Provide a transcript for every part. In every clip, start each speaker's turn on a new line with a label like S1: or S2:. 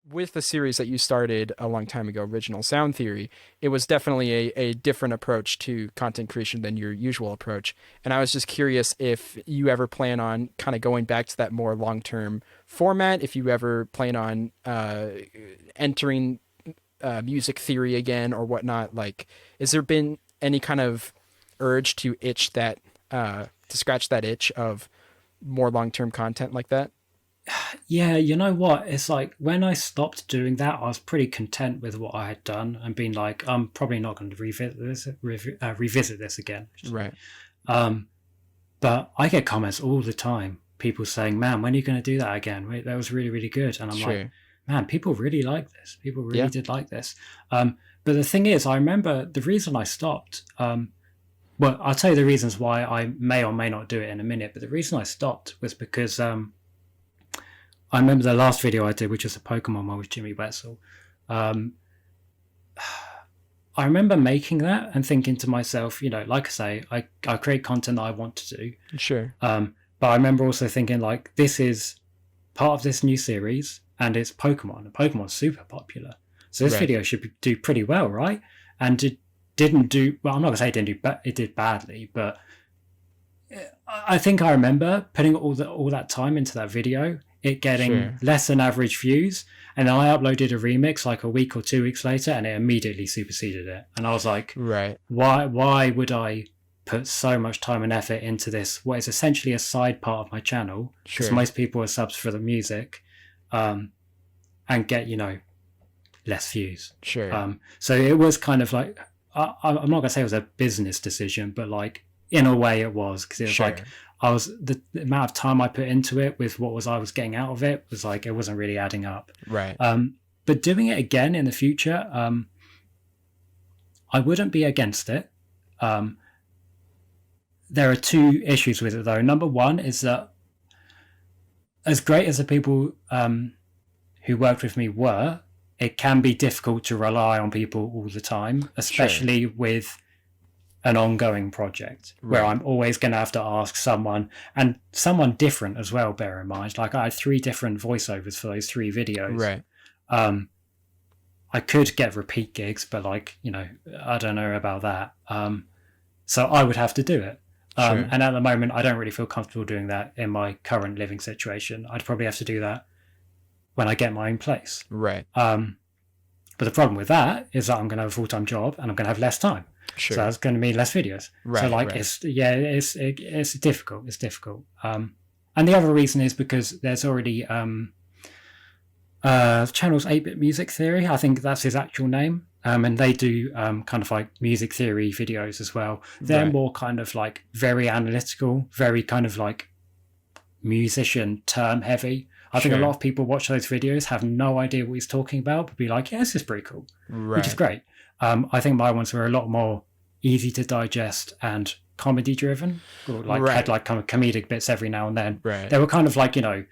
S1: with the series that you started a long time ago, Original Sound Theory, it was definitely a different approach to content creation than your usual approach. And I was just curious if you ever plan on kind of going back to that more long term format, if you ever plan on entering music theory again or whatnot. Like, has there been any kind of urge to to scratch that itch of more long term content like that?
S2: Yeah, you know what? It's like when I stopped doing that, I was pretty content with what I had done and being like, I'm probably not going to revisit this again.
S1: Right.
S2: Um, but I get comments all the time, people saying, "Man, when are you going to do that again? Wait, that was really, really good." And I'm like,
S1: Sure.
S2: "Man, people really like this. People really
S1: Yeah.
S2: did like this." But the thing is, I remember the reason I stopped. Well, I'll tell you the reasons why I may or may not do it in a minute. But the reason I stopped was because I remember the last video I did, which was a Pokemon one with Jimmy Wetzel. Um, I remember making that and thinking to myself, like I say, I create content that I want to do.
S1: Sure.
S2: But I remember also thinking, like, this is part of this new series and it's Pokemon. And Pokemon's super popular. So this
S1: Right.
S2: video should do pretty well, right? And it didn't do, well, I'm not going to say it didn't do, but it did badly. But I think I remember putting all that time into that video, it getting
S1: Sure.
S2: less than average views, and then I uploaded a remix like a week or 2 weeks later, and it immediately superseded it. And I was like,
S1: Right.
S2: why would I put so much time and effort into this, what is essentially a side part of my channel, because
S1: Sure.
S2: most people are subs for the music, and get less views.
S1: Sure.
S2: So it was kind of like, I'm not gonna say it was a business decision, but like in a way it was, because it was
S1: Sure.
S2: like I was the amount of time I put into it with what I was getting out of it was like it wasn't really adding up.
S1: Right.
S2: But doing it again in the future, I wouldn't be against it. There are two issues with it though. Number one is that as great as the people who worked with me were, it can be difficult to rely on people all the time, especially with an ongoing project where
S1: Right.
S2: I'm always going to have to ask someone, and someone different as well, bear in mind. Like I had 3 different voiceovers for those 3 videos.
S1: Right.
S2: I could get repeat gigs, but I don't know about that. So I would have to do it.
S1: Sure.
S2: And at the moment, I don't really feel comfortable doing that in my current living situation. I'd probably have to do that when I get my own place.
S1: Right.
S2: But the problem with that is that I'm going to have a full-time job and I'm going to have less time.
S1: Sure.
S2: So that's going to mean less videos.
S1: Right.
S2: So like
S1: right.
S2: it's difficult. It's difficult. And the other reason is because there's already channel's 8-Bit Music Theory. I think that's his actual name. And they do kind of like music theory videos as well. They're
S1: Right.
S2: more kind of like very analytical, very kind of like musician term heavy. I think a
S1: Sure.
S2: lot of people watch those videos, have no idea what he's talking about, but be like, yeah, this is pretty cool,
S1: Right.
S2: which is great. I think my ones were a lot more easy to digest and comedy driven, or like
S1: Right.
S2: had like kind of comedic bits every now and then.
S1: Right.
S2: They were kind of like, like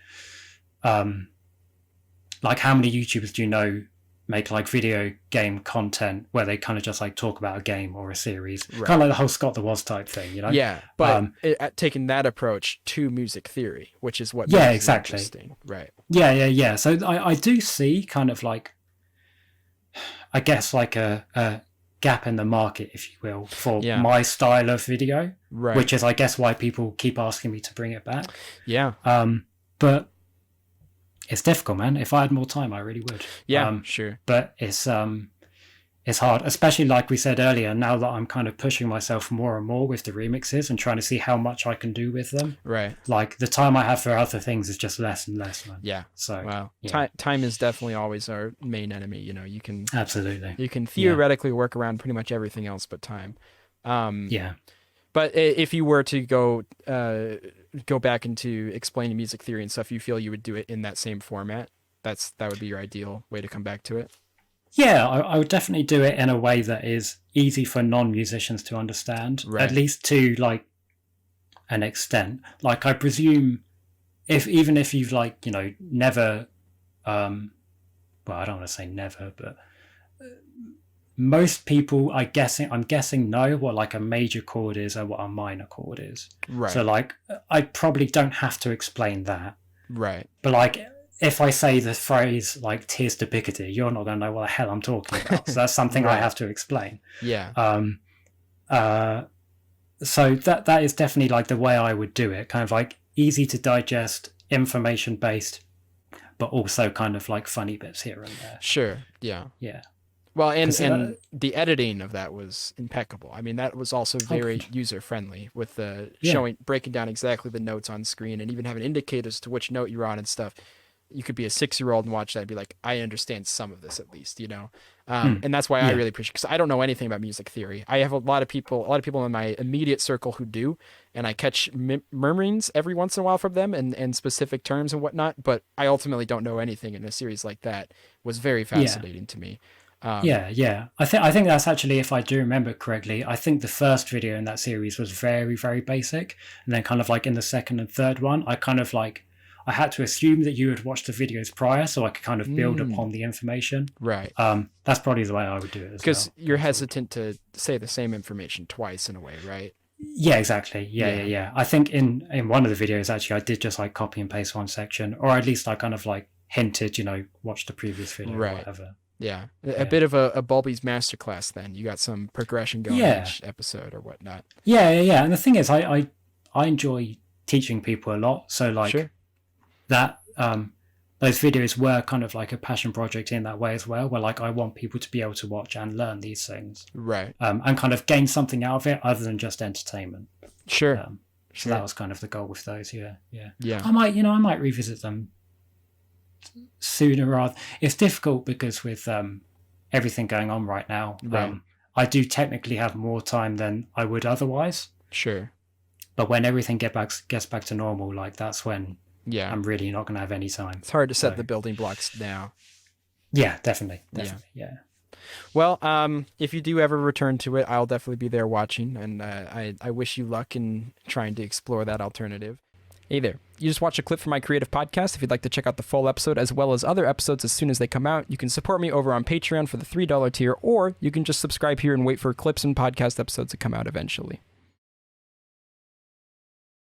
S2: how many YouTubers do you know make like video game content where they kind of just like talk about a game or a series,
S1: Right.
S2: kind of like the whole Scott the Woz type thing,
S1: Yeah, but
S2: Um,
S1: taking that approach to music theory, which is what
S2: Yeah,
S1: makes it
S2: exactly.
S1: interesting. Right.
S2: Yeah. So I do see kind of like, I guess like a gap in the market, if you will, for
S1: Yeah.
S2: my style of video,
S1: Right.
S2: which is, I guess, why people keep asking me to bring it back.
S1: Yeah.
S2: But it's difficult, man. If I had more time, I really would.
S1: Yeah. Sure.
S2: But it's hard, especially like we said earlier, now that I'm kind of pushing myself more and more with the remixes and trying to see how much I can do with them.
S1: Right.
S2: Like the time I have for other things is just less and less, man.
S1: Yeah.
S2: So
S1: Wow.
S2: yeah.
S1: Time is definitely always our main enemy. You can
S2: Absolutely.
S1: theoretically work around pretty much everything else but time.
S2: Yeah.
S1: But if you were to go back into explaining music theory and stuff, you feel you would do it in that same format? That would be your ideal way to come back to it?
S2: Yeah, I would definitely do it in a way that is easy for non-musicians to understand,
S1: Right.
S2: at least to like an extent. Like I presume even if you've like, never, well, I don't want to say never, but most people, I'm guessing know what like a major chord is and what a minor chord is.
S1: Right.
S2: So like, I probably don't have to explain that.
S1: Right.
S2: But like, if I say the phrase like "tears to Piccadilly," you're not going to know what the hell I'm talking about. So that's something I
S1: Right.
S2: have to explain.
S1: Yeah.
S2: Uh, so that is definitely like the way I would do it, kind of like easy to digest, information based, but also kind of like funny bits here and there.
S1: Sure. Yeah.
S2: Yeah,
S1: Well, and
S2: because
S1: the editing of that was impeccable. I mean, that was also
S2: oh
S1: very
S2: good,
S1: user friendly with the
S2: yeah,
S1: breaking down exactly the notes on screen and even having indicators to which note you're on and stuff. You could be a 6-year-old and watch that and be like, I understand some of this at least, you know?
S2: mm,
S1: And that's why I
S2: yeah,
S1: really appreciate, because I don't know anything about music theory. I have a lot of people in my immediate circle who do, and I catch murmurings every once in a while from them and specific terms and whatnot, but I ultimately don't know anything in a series like that. It was very
S2: yeah.
S1: fascinating to me. Um,
S2: Yeah. I think that's actually, if I do remember correctly, I think the first video in that series was very, very basic, and then kind of like in the second and third one, I had to assume that you had watched the videos prior, so I could kind of build
S1: mm,
S2: upon the information.
S1: right.
S2: That's probably the way I would do it as
S1: Because
S2: well
S1: you're
S2: going forward.
S1: hesitant to say the same information twice in a way, right?
S2: Yeah, exactly.
S1: Yeah.
S2: Yeah. I think in one of the videos actually, I did just like copy and paste one section, or at least I kind of like hinted, watch the previous video or
S1: Right.
S2: whatever.
S1: Yeah. A
S2: Yeah.
S1: bit of a Bulby's masterclass then. You got some progression going
S2: Yeah.
S1: each episode or whatnot.
S2: Yeah. And the thing is, I enjoy teaching people a lot. So like
S1: Sure.
S2: that, those videos were kind of like a passion project in that way as well, where like I want people to be able to watch and learn these things,
S1: Right.
S2: and kind of gain something out of it other than just entertainment.
S1: Sure.
S2: So that
S1: Sure.
S2: was kind of the goal with those. Yeah.
S1: Yeah.
S2: I might revisit them sooner rather. It's difficult because with everything going on right now,
S1: Right.
S2: I do technically have more time than I would otherwise.
S1: Sure.
S2: But when everything gets back to normal, like that's when
S1: Yeah.
S2: I'm really not going to have any time.
S1: It's hard to set
S2: So
S1: the building blocks now.
S2: yeah, definitely,
S1: Yeah.
S2: yeah.
S1: Well, if you do ever return to it, I'll definitely be there watching, and I wish you luck in trying to explore that alternative. Hey there. You just watched a clip from my creative podcast. If you'd like to check out the full episode as well as other episodes as soon as they come out, you can support me over on Patreon for the $3 tier, or you can just subscribe here and wait for clips and podcast episodes to come out eventually.